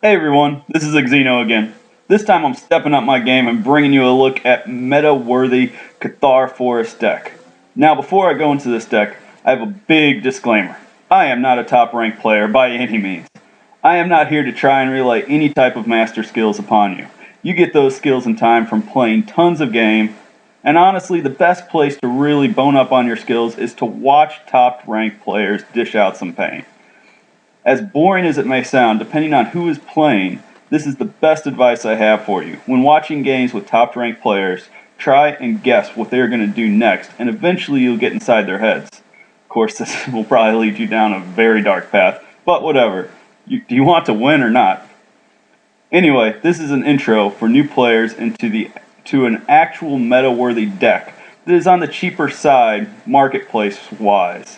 Hey everyone, this is Xeno again. This time I'm stepping up my game and bringing you a look at meta-worthy Cathar Forest deck. Now before I go into this deck, I have a big disclaimer. I am not a top-ranked player by any means. I am not here to try and relay any type of master skills upon you. You get those skills in time from playing tons of game, and honestly the best place to really bone up on your skills is to watch top-ranked players dish out some pain. As boring as it may sound, depending on who is playing, this is the best advice I have for you. When watching games with top-ranked players, try and guess what they're going to do next, and eventually you'll get inside their heads. Of course, this will probably lead you down a very dark path, but whatever. Do you want to win or not? Anyway, this is an intro for new players to an actual meta-worthy deck that is on the cheaper side marketplace-wise.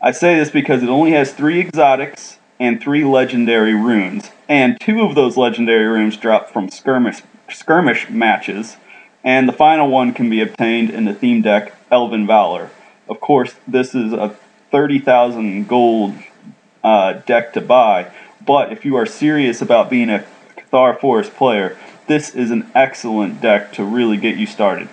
I say this because it only has 3 exotics and 3 legendary runes, and 2 of those legendary runes drop from skirmish matches, and the final one can be obtained in the theme deck Elven Valor. Of course, this is a 30,000 gold deck to buy, but if you are serious about being a Cathar Forest player, this is an excellent deck to really get you started.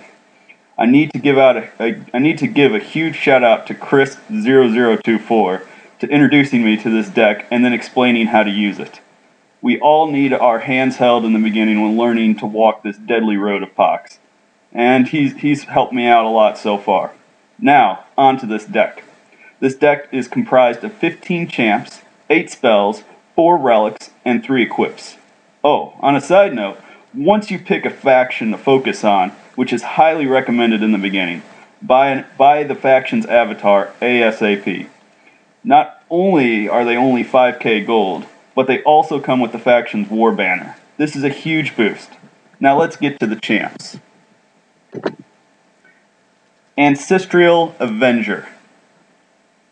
I need to give a huge shout out to Chris0024 to introducing me to this deck and then explaining how to use it. We all need our hands held in the beginning when learning to walk this deadly road of Pox, and he's helped me out a lot so far. Now, on to this deck. This deck is comprised of 15 champs, 8 spells, 4 relics, and 3 equips. Oh, on a side note, once you pick a faction to focus on, which is highly recommended in the beginning, buy the faction's avatar ASAP. Not only are they only 5k gold, but they also come with the faction's war banner. This is a huge boost. Now let's get to the champs. Ancestral Avenger.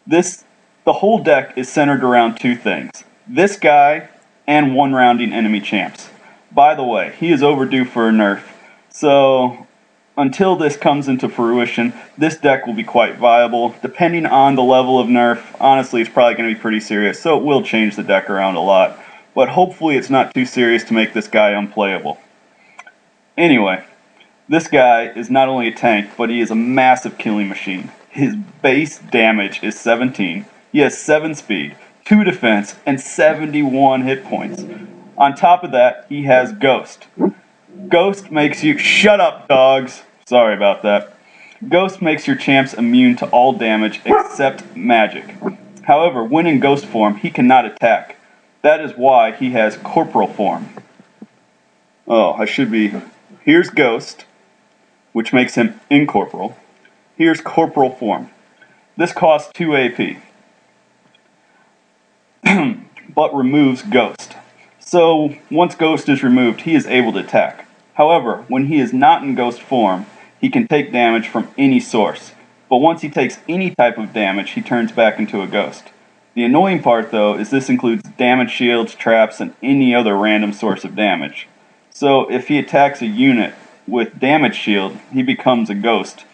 The whole deck is centered around 2 things. This guy and 1-rounding enemy champs. By the way, he is overdue for a nerf, so until this comes into fruition, this deck will be quite viable. Depending on the level of nerf, honestly, it's probably going to be pretty serious, so it will change the deck around a lot. But hopefully it's not too serious to make this guy unplayable. Anyway, this guy is not only a tank, but he is a massive killing machine. His base damage is 17, he has 7 speed, 2 defense, and 71 hit points. On top of that, he has Ghost. Ghost makes you... Shut up, dogs! Sorry about that. Ghost makes your champs immune to all damage except magic. However, when in Ghost form, he cannot attack. That is why he has Corporal form. Here's Ghost, which makes him incorporeal. Here's Corporal form. This costs 2 AP, but removes Ghost. So, once Ghost is removed, he is able to attack. However, when he is not in Ghost form, he can take damage from any source. But once he takes any type of damage, he turns back into a Ghost. The annoying part, though, is this includes damage shields, traps, and any other random source of damage. So, if he attacks a unit with damage shield, he becomes a Ghost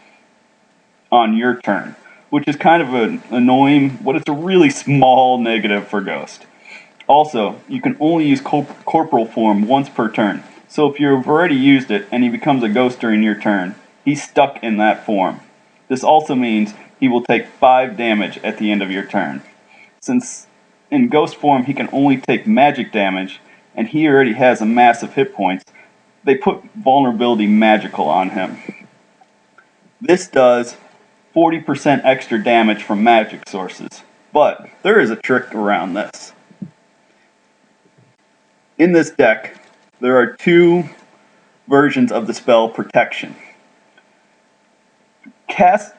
on your turn, which is kind of annoying, but it's a really small negative for Ghost. Also, you can only use Corporal form once per turn, so if you've already used it and he becomes a Ghost during your turn, he's stuck in that form. This also means he will take 5 damage at the end of your turn. Since in Ghost form he can only take magic damage, and he already has a massive hit points, they put Vulnerability Magical on him. This does 40% extra damage from magic sources, but there is a trick around this. In this deck, there are 2 versions of the spell Protection. Cast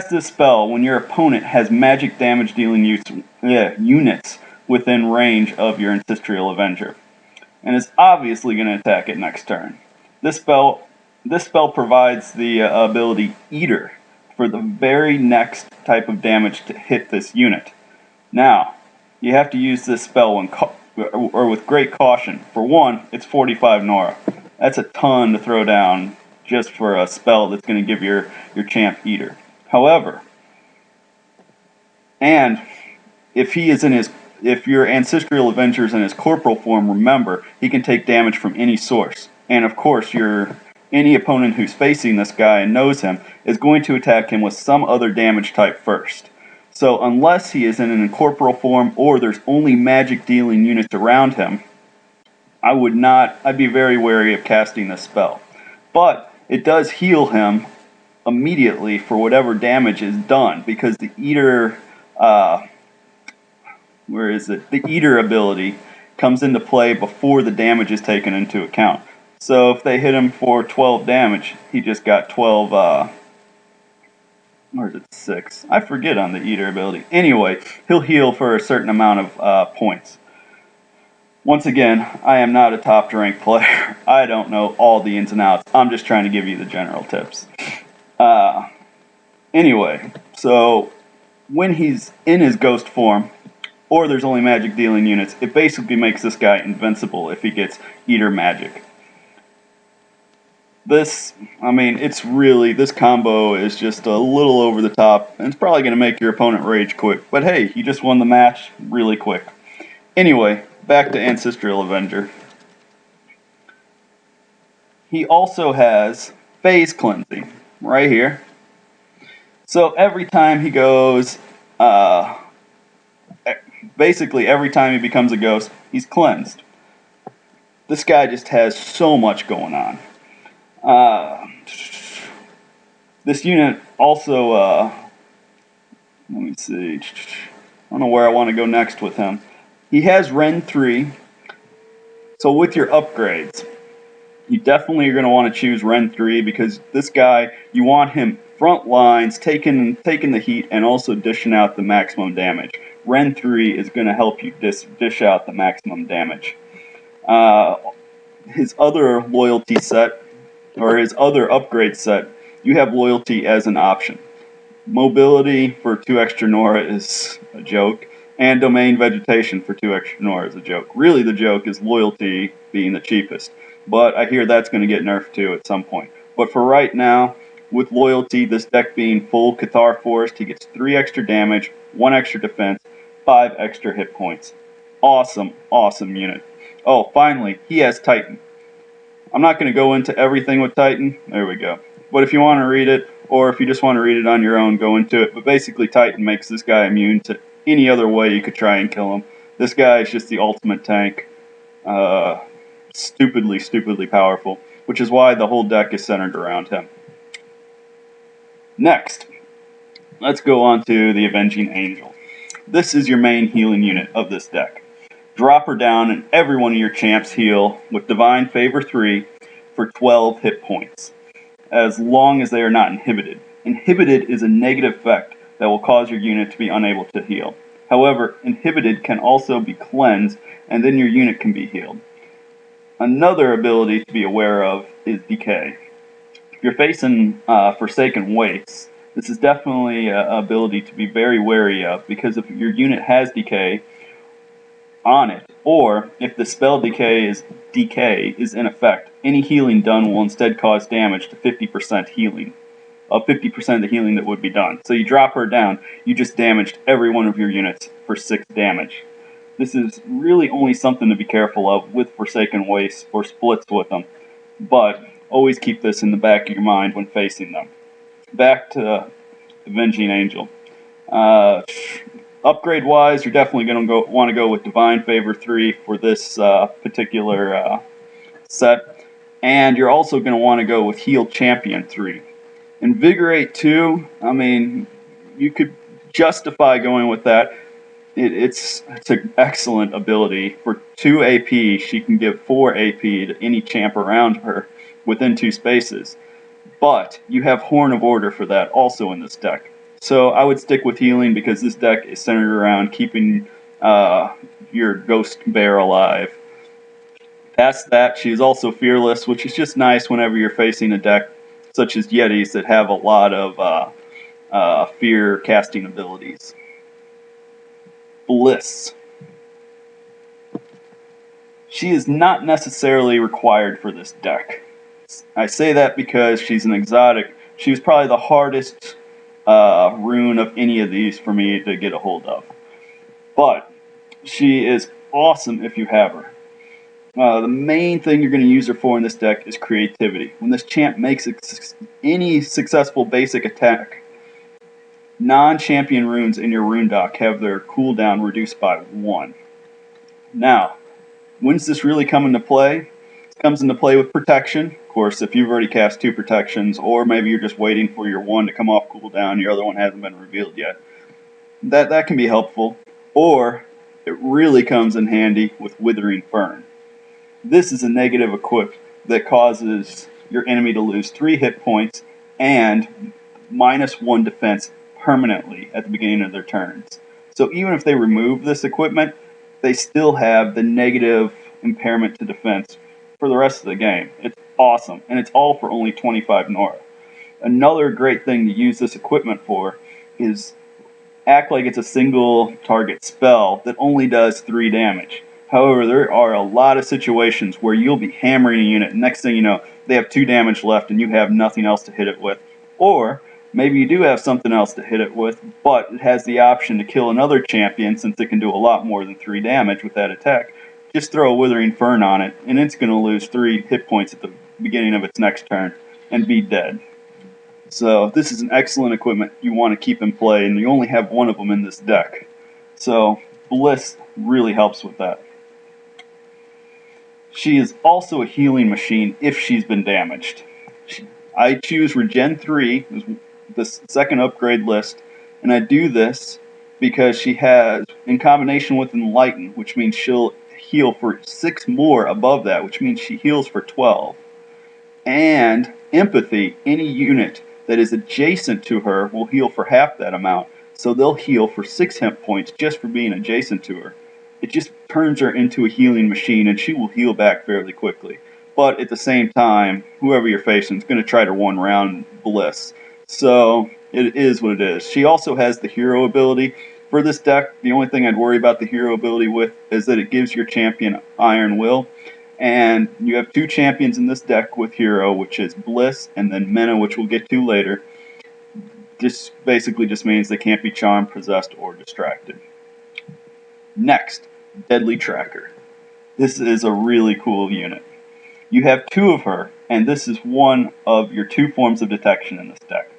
this spell when your opponent has magic damage dealing units within range of your Ancestral Avenger, and is obviously going to attack it next turn. This spell provides the ability Eater for the very next type of damage to hit this unit. Now, you have to use this spell with great caution. For one, it's 45 Nora. That's a ton to throw down just for a spell that's going to give your champ Eater. However, and if he is in his if your Ancestral Avenger is in his corporal form, remember, he can take damage from any source. And of course, any opponent who's facing this guy and knows him is going to attack him with some other damage type first. So unless he is in an incorporeal form or there's only magic dealing units around him, I'd be very wary of casting this spell. But it does heal him immediately for whatever damage is done, because the Eater, the Eater ability comes into play before the damage is taken into account. So if they hit him for 12 damage, he just got 12, or is it 6? I forget on the Eater ability. Anyway, he'll heal for a certain amount of points. Once again, I am not a top-ranked player. I don't know all the ins and outs. I'm just trying to give you the general tips. Anyway, so when he's in his ghost form, or there's only magic dealing units, it basically makes this guy invincible if he gets Eater magic. This combo is just a little over the top, and it's probably going to make your opponent rage quick. But hey, you just won the match really quick. Anyway, back to Ancestral Avenger. He also has Phase Cleansing, right here. So every time he goes, basically every time he becomes a ghost, he's cleansed. This guy just has so much going on. This unit also, let me see, I don't know where I want to go next with him. He has Ren 3, so with your upgrades, you definitely are going to want to choose Ren 3, because this guy, you want him front lines, taking the heat, and also dishing out the maximum damage. Ren 3 is going to help you dish out the maximum damage. His other loyalty set, or his other upgrade set, you have loyalty as an option. Mobility for 2 extra Nora is a joke, and domain vegetation for 2 extra Nora is a joke. Really, the joke is loyalty being the cheapest, but I hear that's going to get nerfed too at some point. But for right now, with loyalty, this deck being full Cathar Forest, he gets 3 extra damage, 1 extra defense, 5 extra hit points. Awesome, awesome unit. Oh, finally, he has Titan. I'm not going to go into everything with Titan. There we go. But if you want to read it, or if you just want to read it on your own, go into it. But basically, Titan makes this guy immune to any other way you could try and kill him. This guy is just the ultimate tank. Stupidly, stupidly powerful, which is why the whole deck is centered around him. Next, let's go on to the Avenging Angel. This is your main healing unit of this deck. Drop her down and every one of your champs heal with Divine Favor 3 for 12 hit points, as long as they are not inhibited. Inhibited is a negative effect that will cause your unit to be unable to heal. However, inhibited can also be cleansed, and then your unit can be healed. Another ability to be aware of is Decay. If you're facing Forsaken Wastes, this is definitely an ability to be very wary of, because if your unit has Decay on it, or if the spell Decay is in effect, any healing done will instead cause damage to 50% healing. 50% of the healing that would be done. So you drop her down, you just damaged every one of your units for 6 damage. This is really only something to be careful of with Forsaken Wastes or splits with them, but always keep this in the back of your mind when facing them. Back to Avenging Angel. Upgrade-wise, you're definitely going to want to go with Divine Favor 3 for this particular set, and you're also going to want to go with Heal Champion 3. Invigorate 2, I mean, you could justify going with that. It's an excellent ability. For 2 AP, she can give 4 AP to any champ around her within 2 spaces. But you have Horn of Order for that also in this deck. So I would stick with healing, because this deck is centered around keeping your Ghost Bear alive. Past that, she is also Fearless, which is just nice whenever you're facing a deck such as Yetis that have a lot of fear casting abilities. Bliss. She is not necessarily required for this deck. I say that because she's an exotic. She was probably the hardest rune of any of these for me to get a hold of. But She is awesome if you have her. The main thing you're going to use her for in this deck is creativity. When this champ makes any successful basic attack, non-champion runes in your rune dock have their cooldown reduced by 1. Now, when's this really come into play? It comes into play with protection. Of course, if you've already cast 2 protections, or maybe you're just waiting for your one to come off cooldown, your other one hasn't been revealed yet. That can be helpful. Or it really comes in handy with Withering Fern. This is a negative equip that causes your enemy to lose 3 hit points and -1 defense permanently at the beginning of their turns. So even if they remove this equipment, they still have the negative impairment to defense for the rest of the game. It's awesome, and it's all for only 25 Nora. Another great thing to use this equipment for is act like it's a single target spell that only does 3 damage. However, there are a lot of situations where you'll be hammering a unit, and next thing you know, they have 2 damage left and you have nothing else to hit it with. Or maybe you do have something else to hit it with, but it has the option to kill another champion since it can do a lot more than 3 damage with that attack. Just throw a Withering Fern on it, and it's going to lose 3 hit points at the beginning of its next turn and be dead. So this is an excellent equipment you want to keep in play, and you only have one of them in this deck. So Bliss really helps with that. She is also a healing machine if she's been damaged. I choose Regen 3, the second upgrade list, and I do this because she has, in combination with Enlighten, which means she'll heal for 6 more above that, which means she heals for 12. And Empathy, any unit that is adjacent to her will heal for half that amount, so they'll heal for 6 hit points just for being adjacent to her. It just turns her into a healing machine, and she will heal back fairly quickly. But at the same time, whoever you're facing is going to try to one-round Bliss. So it is what it is. She also has the hero ability. For this deck, the only thing I'd worry about the hero ability with is that it gives your champion Iron Will. And you have 2 champions in this deck with hero, which is Bliss and then Mena, which we'll get to later. This basically just means they can't be charmed, possessed, or distracted. Next, Deadly Tracker. This is a really cool unit. You have 2 of her, and this is one of your 2 forms of detection in this deck.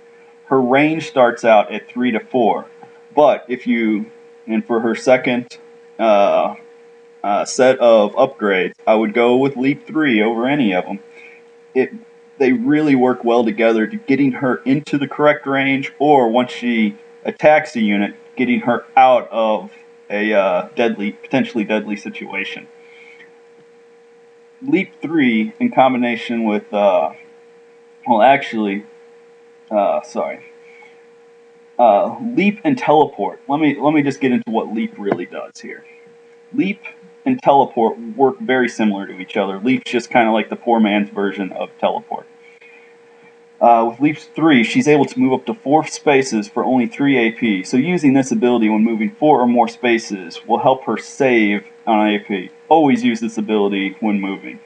Her range starts out at 3 to 4, but and for her second set of upgrades, I would go with Leap 3 over any of them. They really work well together to getting her into the correct range, or once she attacks a unit, getting her out of a potentially deadly situation. Leap 3 in combination with, Leap and Teleport. Let me just get into what Leap really does here. Leap and Teleport work very similar to each other. Leap's just kind of like the poor man's version of Teleport. With Leap 3, she's able to move up to 4 spaces for only 3 AP, so using this ability when moving 4 or more spaces will help her save on AP. Always use this ability when moving.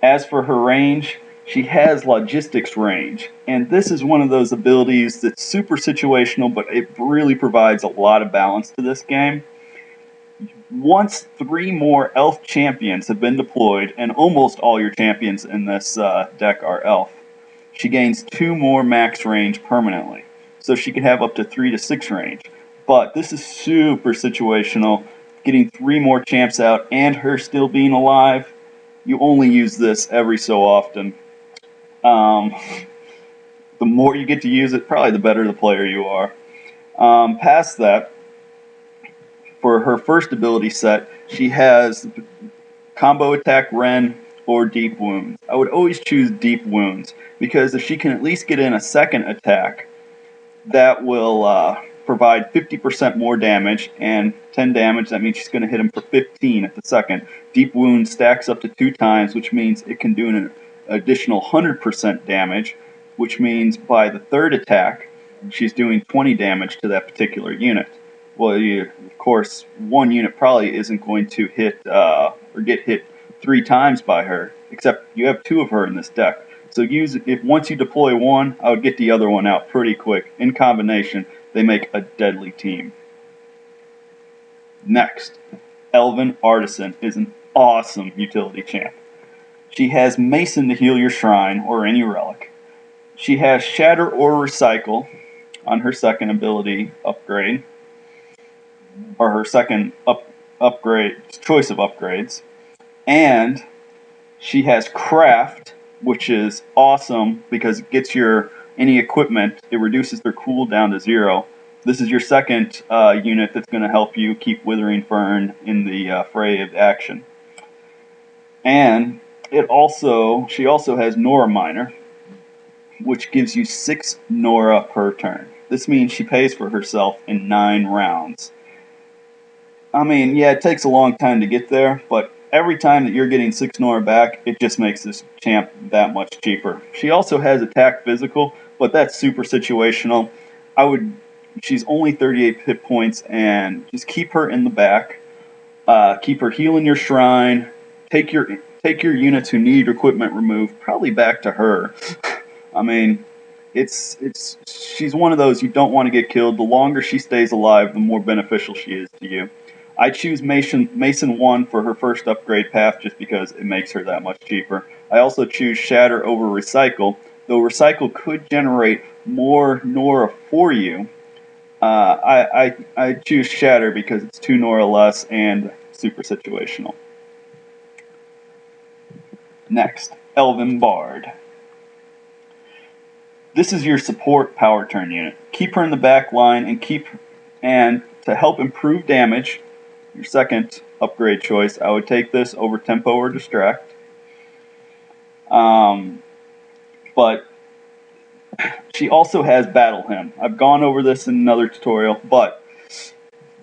As for her range, she has Logistics range, and this is one of those abilities that's super situational, but it really provides a lot of balance to this game. Once 3 more elf champions have been deployed, and almost all your champions in this deck are elf, she gains 2 more max range permanently. So she can have up to 3 to 6 range. But this is super situational. Getting 3 more champs out and her still being alive, you only use this every so often. The more you get to use it, probably the better the player you are. Past that, for her first ability set, she has combo attack Ren or Deep Wounds. I would always choose Deep Wounds, because if she can at least get in a second attack, that will provide 50% more damage, and 10 damage, that means she's going to hit him for 15 at the second. Deep Wound stacks up to 2 times, which means it can do an additional 100% damage, which means by the third attack, she's doing 20 damage to that particular unit. Well, of course, one unit probably isn't going to hit or get hit 3 times by her, except you have 2 of her in this deck. So once you deploy one, I would get the other one out pretty quick. In combination, they make a deadly team. Next, Elven Artisan is an awesome utility champ. She has Mason to heal your shrine or any relic. She has Shatter or Recycle on her second ability upgrade, or her second upgrade choice of upgrades. And she has Craft, which is awesome because it gets your any equipment, it reduces their cooldown to 0. This is your second unit that's going to help you keep Withering Fern in the fray of action. And she also has Nora Miner, which gives you 6 Nora per turn. This means she pays for herself in 9 rounds. I mean, yeah, it takes a long time to get there, but every time that you're getting 6 Nora back, it just makes this champ that much cheaper. She also has attack physical, but that's super situational. She's only 38 hit points, and just keep her in the back. Keep her healing your shrine. Take your units who need equipment removed probably back to her. I mean, she's one of those you don't want to get killed. The longer she stays alive, the more beneficial she is to you. I choose Mason 1 for her first upgrade path just because it makes her that much cheaper. I also choose Shatter over Recycle, though Recycle could generate more Nora for you. I choose Shatter because it's 2 Nora less and super situational. Next, Elven Bard. This is your support power turn unit. Keep her in the back line and to help improve damage, your second upgrade choice, I would take this over Tempo or Distract. But she also has Battle Hymn. I've gone over this in another tutorial, but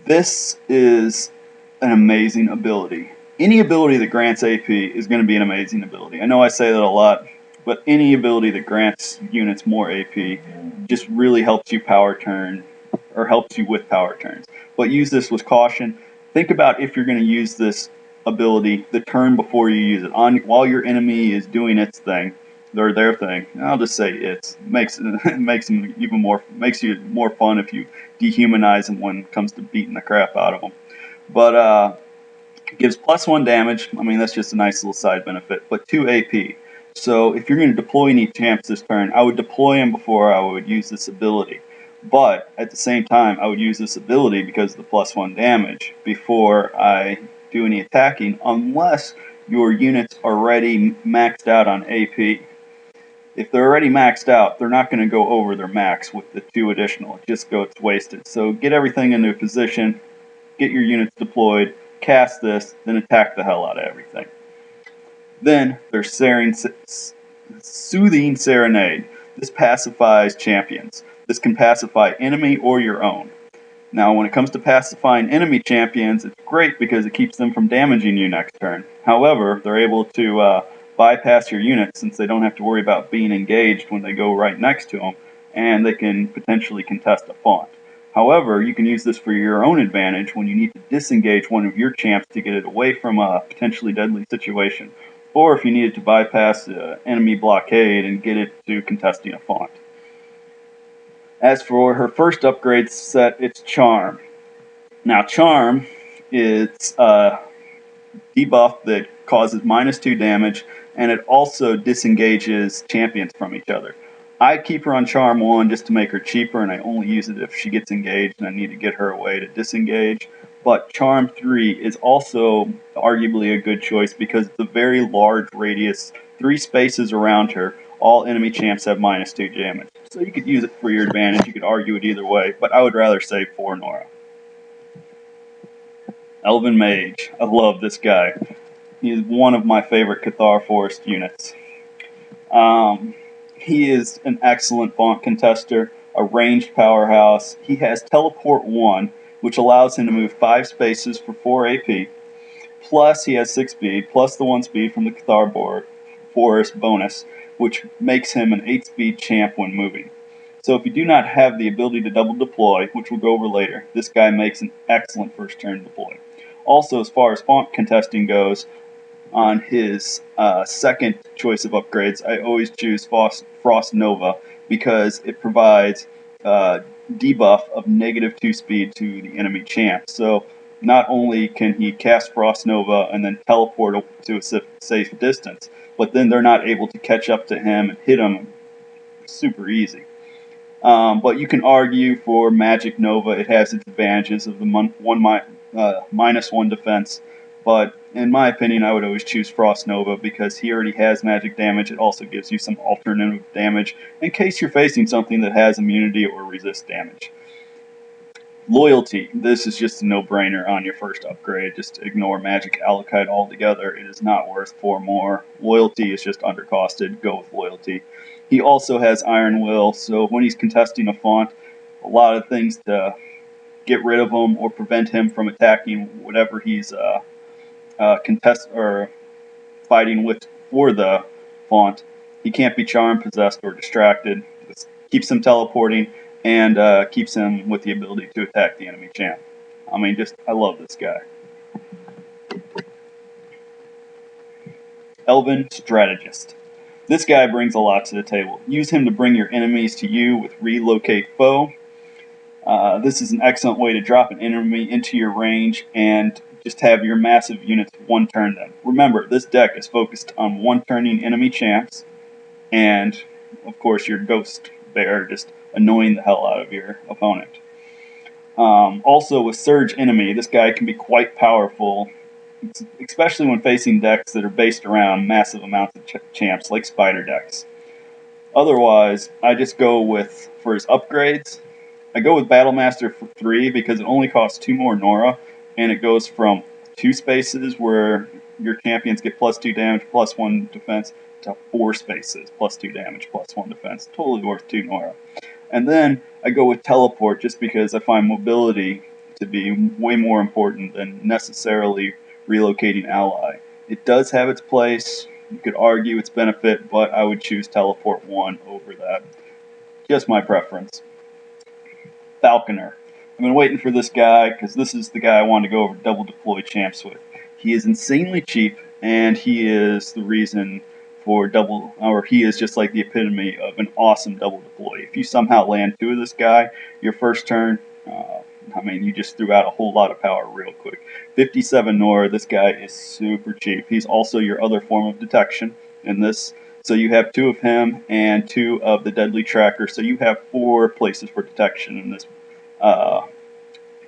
this is an amazing ability. Any ability that grants AP is going to be an amazing ability. I know I say that a lot, but any ability that grants units more AP just really helps you power turn, or helps you with power turns. But use this with caution. Think about if you're going to use this ability the turn before you use it. While your enemy is doing its thing, or their thing. I'll just say it makes you more fun if you dehumanize them when it comes to beating the crap out of them. But gives +1 damage. I mean, that's just a nice little side benefit. But 2 AP. So if you're going to deploy any champs this turn, I would deploy them before I would use this ability. But at the same time, I would use this ability because of the +1 damage before I do any attacking, unless your unit's already maxed out on AP. If they're already maxed out, they're not going to go over their max with the 2 additional. It just goes wasted. So get everything into position, get your units deployed, cast this, then attack the hell out of everything. Then there's Soothing Serenade. This pacifies champions. This can pacify enemy or your own. Now, when it comes to pacifying enemy champions, it's great because it keeps them from damaging you next turn. However, they're able to bypass your units since they don't have to worry about being engaged when they go right next to them, and they can potentially contest a font. However, you can use this for your own advantage when you need to disengage one of your champs to get it away from a potentially deadly situation, or if you needed to bypass the enemy blockade and get it to contesting a font. As for her first upgrade set, it's Charm. Now, Charm is a debuff that causes -2 damage, and it also disengages champions from each other. I keep her on Charm 1 just to make her cheaper, and I only use it if she gets engaged and I need to get her away to disengage. But Charm 3 is also arguably a good choice because it's a very large radius, 3 spaces around her. All enemy champs have -2 damage. So you could use it for your advantage. You could argue it either way, but I would rather say for Nora. Elven Mage. I love this guy. He is one of my favorite Cathar Forest units. He is an excellent font contester, a ranged powerhouse. He has Teleport 1, which allows him to move 5 spaces for 4 AP. Plus, he has 6 speed, plus the 1 speed from the Cathar Forest bonus, which makes him an 8 speed champ when moving. So if you do not have the ability to double deploy, which we'll go over later, this guy makes an excellent first turn deploy. Also, as far as font contesting goes, on his second choice of upgrades, I always choose Frost Nova because it provides debuff of -2 speed to the enemy champ. So not only can he cast Frost Nova and then teleport to a safe distance, but then they're not able to catch up to him and hit him super easy. But you can argue for Magic Nova. It has its advantages of the -1 defense. But in my opinion, I would always choose Frost Nova because he already has magic damage. It also gives you some alternative damage in case you're facing something that has immunity or resist damage. Loyalty. This is just a no-brainer on your first upgrade. Just ignore Magic Alakite altogether. It is not worth 4 more. Loyalty is just undercosted. Go with Loyalty. He also has Iron Will, so when he's contesting a font, a lot of things to get rid of him or prevent him from attacking whatever he's contest or fighting with for the font. He can't be charmed, possessed, or distracted. This keeps him teleporting and keeps him with the ability to attack the enemy champ. I mean, I love this guy. Elven Strategist. This guy brings a lot to the table. Use him to bring your enemies to you with Relocate Foe. This is an excellent way to drop an enemy into your range and just have your massive units one-turn them. Remember, this deck is focused on one-turning enemy champs, and, of course, your Ghost Bear just annoying the hell out of your opponent. Also, with Surge Enemy, this guy can be quite powerful, especially when facing decks that are based around massive amounts of champs, like Spider decks. Otherwise, I just go for his upgrades, I go with Battlemaster for 3 because it only costs 2 more Nora, and it goes from 2 spaces where your champions get +2 damage, +1 defense, to 4 spaces, +2 damage, +1 defense. Totally worth 2 Nora. And then I go with Teleport just because I find mobility to be way more important than necessarily relocating ally. It does have its place. You could argue its benefit, but I would choose Teleport 1 over that. Just my preference. Falconer. I've been waiting for this guy because this is the guy I wanted to go over double deploy champs with. He is insanely cheap, and he is the reason for he is just like the epitome of an awesome double deploy. If you somehow land 2 of this guy, your first turn, you just threw out a whole lot of power real quick. 57 Nora, this guy is super cheap. He's also your other form of detection in this. So you have 2 of him and 2 of the Deadly Tracker. So you have 4 places for detection in this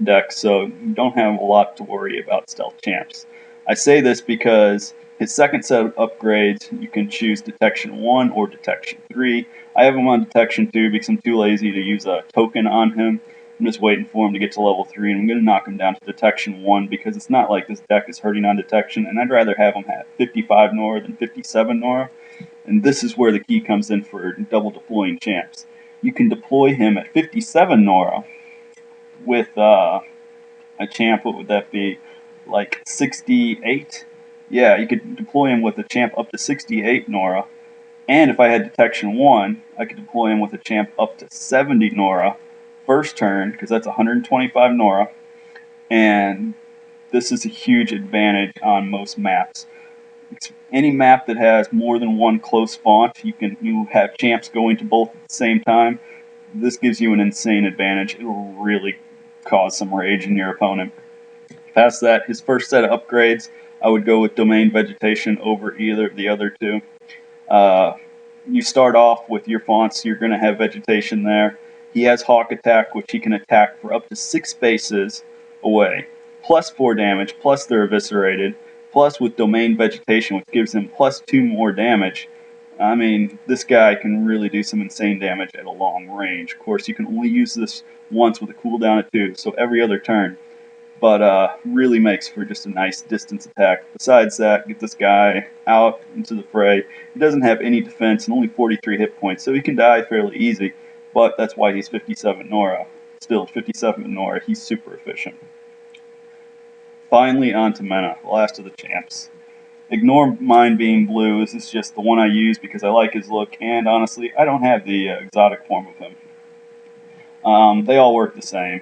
deck. So you don't have a lot to worry about stealth champs. I say this because his second set of upgrades, you can choose Detection 1 or Detection 3. I have him on Detection 2 because I'm too lazy to use a token on him. I'm just waiting for him to get to level 3, and I'm going to knock him down to Detection 1 because it's not like this deck is hurting on Detection, and I'd rather have him at 55 Nora than 57 Nora. And this is where the key comes in for double deploying champs. You can deploy him at 57 Nora with a champ, what would that be, like 68? Yeah, you could deploy him with a champ up to 68 Nora. And if I had Detection 1, I could deploy him with a champ up to 70 Nora first turn, because that's 125 Nora. And this is a huge advantage on most maps. Any map that has more than 1 close font, you have champs going to both at the same time. This gives you an insane advantage. It will really cause some rage in your opponent. Past that, his first set of upgrades, I would go with Domain Vegetation over either of the other 2. You start off with your fonts, you're going to have vegetation there. He has Hawk Attack, which he can attack for up to 6 spaces away, plus 4 damage, plus they're eviscerated, plus with Domain Vegetation, which gives him plus 2 more damage. I mean, this guy can really do some insane damage at a long range. Of course, you can only use this once with a cooldown of 2, so every other turn. But really makes for just a nice distance attack. Besides that, get this guy out into the fray. He doesn't have any defense and only 43 hit points, so he can die fairly easy. But that's why he's 57 Nora. Still, 57 Nora, he's super efficient. Finally, on to Mena, the last of the champs. Ignore mine being blue. This is just the one I use because I like his look, and honestly, I don't have the exotic form of him. They all work the same.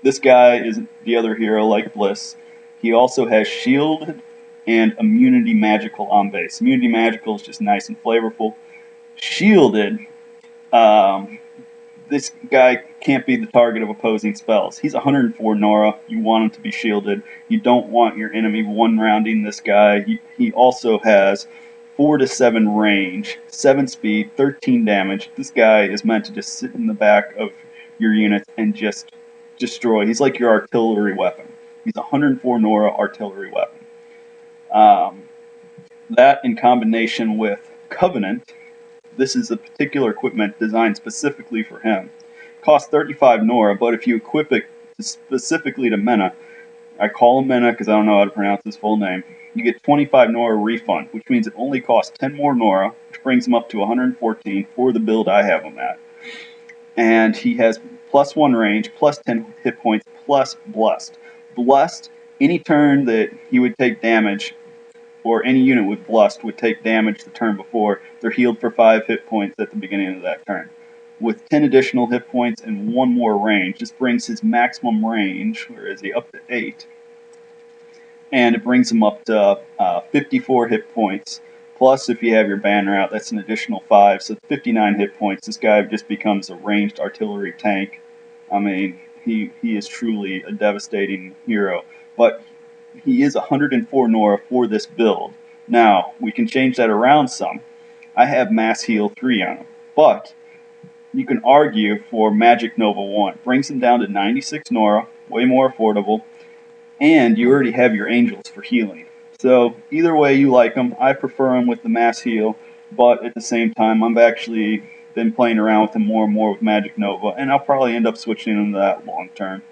This guy is the other hero like Bliss. He also has Shield and Immunity Magical on base. Immunity Magical is just nice and flavorful. Shielded This guy can't be the target of opposing spells. He's 104 Nora. You want him to be shielded. You don't want your enemy one-rounding this guy. He also has 4 to 7 range, 7 speed, 13 damage. This guy is meant to just sit in the back of your units and just destroy. He's like your artillery weapon. He's 104 Nora artillery weapon. That in combination with Covenant, this is a particular equipment designed specifically for him. Costs 35 Nora, but if you equip it specifically to Mena, I call him Mena because I don't know how to pronounce his full name, you get 25 Nora refund, which means it only costs 10 more Nora, which brings him up to 114 for the build I have him at. And he has plus 1 range, plus 10 hit points, plus Blessed. Blessed, any turn that he would take damage, or any unit with Blessed would take damage the turn before, they're healed for 5 hit points at the beginning of that turn. With 10 additional hit points and 1 more range, this brings his maximum range, where is he, up to 8. And it brings him up to 54 hit points. Plus, if you have your banner out, that's an additional 5, so 59 hit points. This guy just becomes a ranged artillery tank. I mean, he is truly a devastating hero. But he is 104 Nora for this build. Now, we can change that around some. I have Mass Heal 3 on him. But you can argue for Magic Nova 1. Brings him down to 96 Nora, way more affordable. And you already have your Angels for healing. So either way you like him, I prefer him with the Mass Heal. But at the same time, I've actually been playing around with him more and more with Magic Nova. And I'll probably end up switching him to that long term.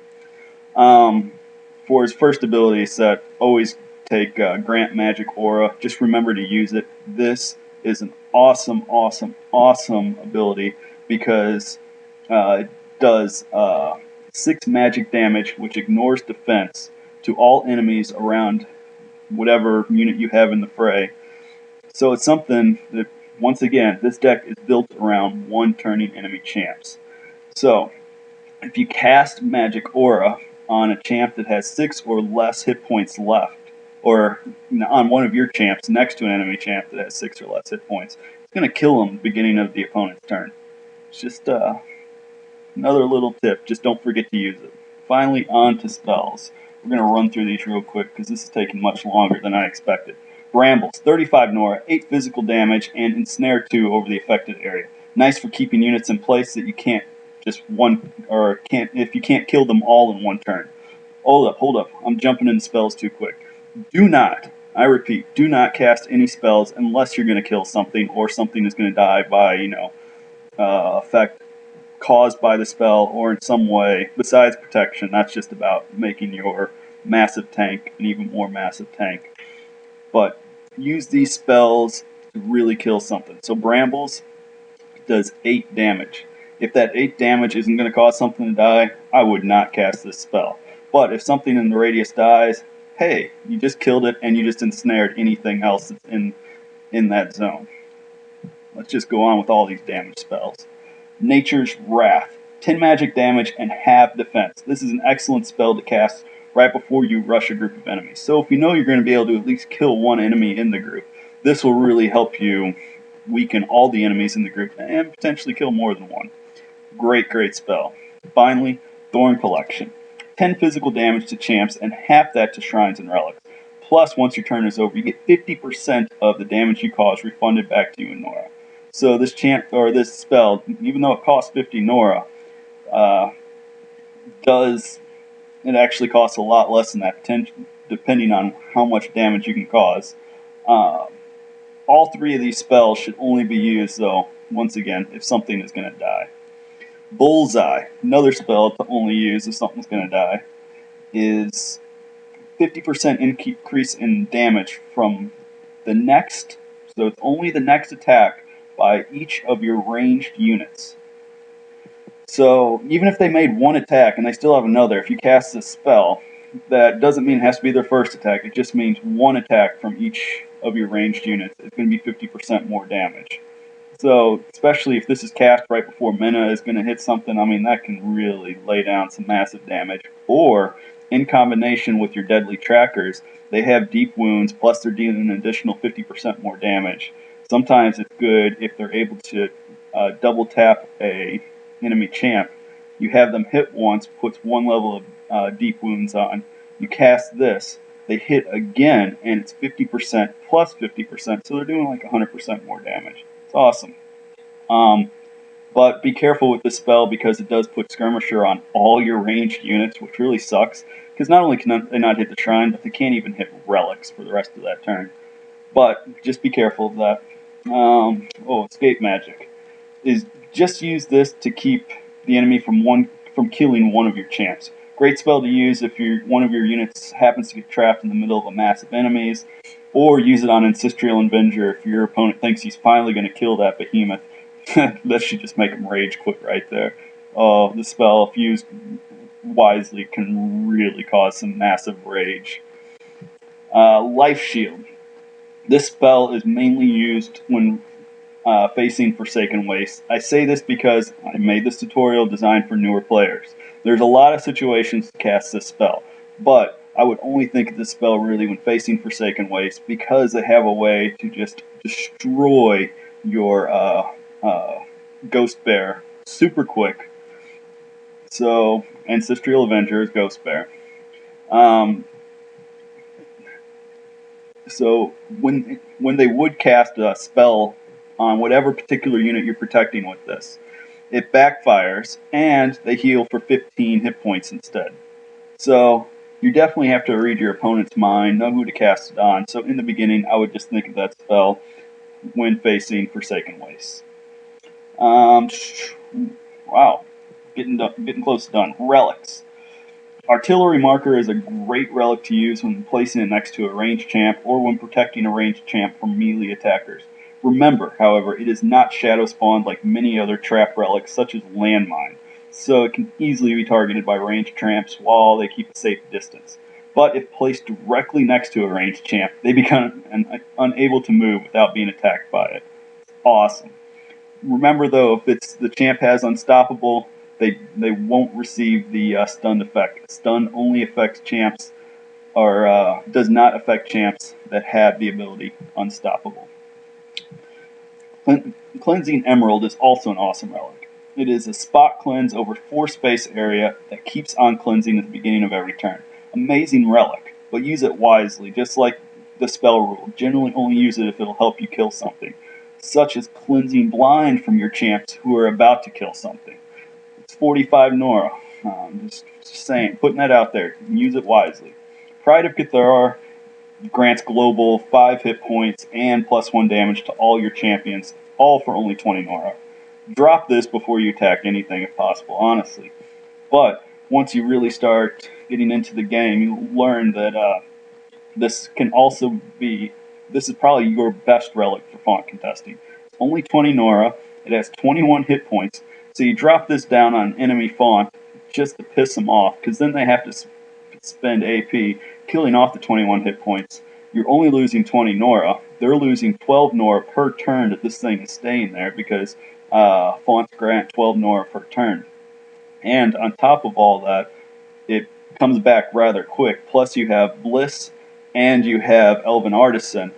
For his first ability set, always take Grant Magic Aura. Just remember to use it. This is an awesome, awesome, awesome ability because it does 6 magic damage, which ignores defense, to all enemies around whatever unit you have in the fray. So it's something that, once again, this deck is built around one-turning enemy champs. So if you cast Magic Aura on a champ that has 6 or less hit points left, or on one of your champs next to an enemy champ that has 6 or less hit points, it's going to kill him beginning of the opponent's turn. It's just another little tip. Just don't forget to use it. Finally, on to spells. We're going to run through these real quick because this is taking much longer than I expected. Brambles, 35 Nora, 8 physical damage, and Ensnare 2 over the affected area. Nice for keeping units in place that you can't if you can't kill them all in one turn. Hold up. I'm jumping into spells too quick. Do not, I repeat, do not cast any spells unless you're going to kill something or something is going to die by, effect caused by the spell or in some way besides protection. That's just about making your massive tank an even more massive tank. But use these spells to really kill something. So Brambles does 8 damage. If that 8 damage isn't going to cause something to die, I would not cast this spell. But if something in the radius dies, hey, you just killed it and you just ensnared anything else that's in that zone. Let's just go on with all these damage spells. Nature's Wrath, 10 magic damage and half defense. This is an excellent spell to cast right before you rush a group of enemies. So if you know you're going to be able to at least kill one enemy in the group, this will really help you weaken all the enemies in the group and potentially kill more than one. Great spell. Finally, Thorn Collection. 10 physical damage to champs and half that to shrines and relics. Plus, once your turn is over, you get 50% of the damage you cause refunded back to you in Nora. So this this spell, even though it costs 50 Nora, it actually costs a lot less than that, depending on how much damage you can cause. All 3 of these spells should only be used, though, once again, if something is going to die. Bullseye, another spell to only use if something's going to die, is 50% increase in damage from the next, so it's only the next attack by each of your ranged units. So even if they made one attack and they still have another, if you cast this spell, that doesn't mean it has to be their first attack. It just means one attack from each of your ranged units. It's going to be 50% more damage. So, especially if this is cast right before Mena is going to hit something, I mean, that can really lay down some massive damage. Or, in combination with your deadly trackers, they have deep wounds, plus they're dealing an additional 50% more damage. Sometimes it's good if they're able to double tap a enemy champ. You have them hit once, puts 1 level of deep wounds on. You cast this, they hit again, and it's 50% plus 50%, so they're doing like 100% more damage. It's awesome. Um, but be careful with this spell because it does put Skirmisher on all your ranged units, which really sucks. Because not only can they not hit the shrine, but they can't even hit relics for the rest of that turn. But just be careful of that. Escape magic is just use this to keep the enemy from killing one of your champs. Great spell to use if one of your units happens to get trapped in the middle of a mass of enemies, or use it on Ancestral Avenger if your opponent thinks he's finally going to kill that behemoth. That should just make him rage quit right there. The spell, if used wisely, can really cause some massive rage. Life Shield. This spell is mainly used when facing Forsaken Waste. I say this because I made this tutorial designed for newer players. There's a lot of situations to cast this spell, but I would only think of this spell really when facing Forsaken Waste because they have a way to just destroy your Ghost Bear super quick. So, Ancestral Avenger is Ghost Bear. So when they would cast a spell on whatever particular unit you're protecting with this, it backfires and they heal for 15 hit points instead. So you definitely have to read your opponent's mind, know who to cast it on. So in the beginning, I would just think of that spell when facing Forsaken Waste. Wow, getting close to done. Relics. Artillery Marker is a great relic to use when placing it next to a ranged champ or when protecting a ranged champ from melee attackers. Remember, however, it is not shadow spawned like many other trap relics such as Landmine, so it can easily be targeted by ranged champs while they keep a safe distance. But if placed directly next to a ranged champ, they become unable to move without being attacked by it. Awesome. Remember though, if the champ has Unstoppable, they won't receive the stunned effect. Stun only affects champs, or does not affect champs that have the ability Unstoppable. Cleansing Emerald is also an awesome relic. It is a spot cleanse over 4 space area that keeps on cleansing at the beginning of every turn. Amazing relic, but use it wisely, just like the spell rule. Generally only use it if it'll help you kill something, such as cleansing blind from your champs who are about to kill something. It's 45 Nora. Just saying, putting that out there. Use it wisely. Pride of Cathar grants global 5 hit points and +1 damage to all your champions, all for only 20 Nora. Drop this before you attack anything if possible, honestly. But once you really start getting into the game, you learn that this is probably your best relic for font contesting. It's only 20 Nora. It has 21 hit points. So you drop this down on enemy font just to piss them off, because then they have to spend AP killing off the 21 hit points. You're only losing 20 Nora. They're losing 12 Nora per turn that this thing is staying there, because fonts grant 12 Nora per turn. And on top of all that, it comes back rather quick. Plus you have Bliss and you have Elven Artisan.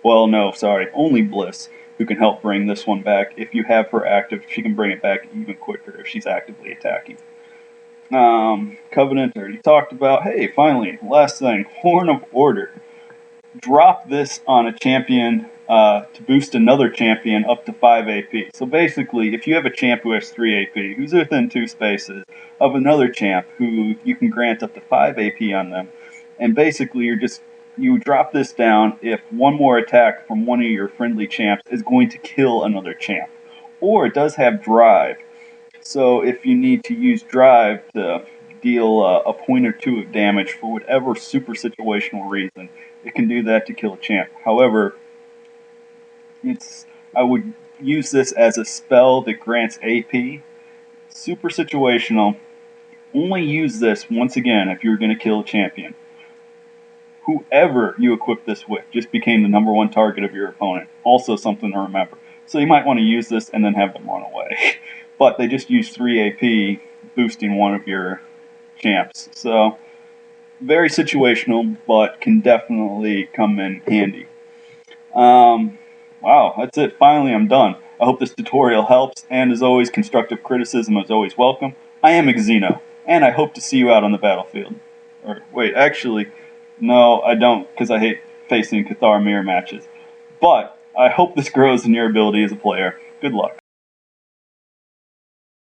Well, no, sorry, only Bliss, who can help bring this one back. If you have her active, she can bring it back even quicker if she's actively attacking. Covenant, already talked about. Hey, finally, last thing, Horn of Order. Drop this on a champion to boost another champion up to 5 AP. So basically, if you have a champ who has 3 AP, who's within 2 spaces of another champ who you can grant up to 5 AP on them, and basically you drop this down if one more attack from one of your friendly champs is going to kill another champ. Or it does have Drive. So if you need to use Drive to deal a point or 2 of damage for whatever super situational reason, it can do that to kill a champ. However, I would use this as a spell that grants AP. Super situational. Only use this once again if you're going to kill a champion. Whoever you equip this with just became the #1 target of your opponent. Also something to remember. So you might want to use this and then have them run away. But they just use 3 AP, boosting one of your champs. So, very situational, but can definitely come in handy. Wow, that's it. Finally, I'm done. I hope this tutorial helps, and as always, constructive criticism is always welcome. I am Xeno, and I hope to see you out on the battlefield. Or, wait, actually, no, I don't, because I hate facing Cathar mirror matches. But I hope this grows in your ability as a player. Good luck.